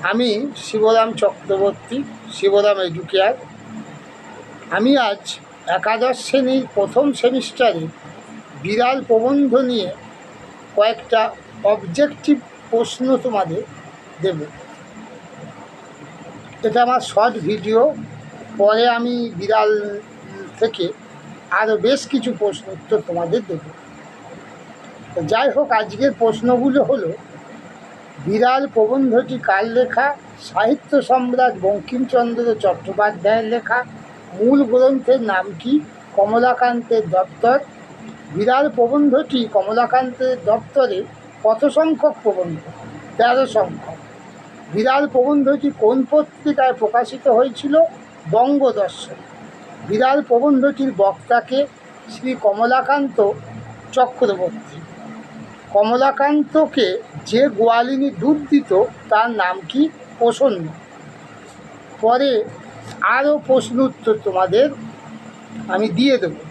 আমি শিবরাম চক্রবর্তী, শিবরাম এডুকেয়ার। আমি আজ একাদশ শ্রেণীর প্রথম সেমিস্টারে বিড়াল প্রবন্ধ নিয়ে কয়েকটা অবজেক্টিভ প্রশ্ন তোমাদের দেব। এটা আমার শর্ট ভিডিও, পরে আমি বিড়াল থেকে আরও বেশ কিছু প্রশ্ন উত্তর তোমাদের দেব। যাই হোক, আজকের প্রশ্নগুলো হলো: বিড়াল প্রবন্ধটি কার লেখা? সাহিত্য সম্রাট বঙ্কিমচন্দ্র চট্টোপাধ্যায়ের লেখা। মূল গ্রন্থের নাম কি? কমলাকান্তের দপ্তর। বিড়াল প্রবন্ধটি কমলাকান্তের দপ্তরের কত সংখ্যক প্রবন্ধ? 13 সংখ্যক। বিড়াল প্রবন্ধটি কোন পত্রিকায় প্রকাশিত হয়েছিল? বঙ্গদর্শন। বিড়াল প্রবন্ধটির বক্তাকে? শ্রী কমলাকান্ত চক্রবর্তী। কমলাকান্তকে যে গোয়ালিনী দুধ দিত তার নাম কি? প্রসন্ন। পরে আরও প্রশ্ন উত্তর তোমাদের আমি দিয়ে দেবো।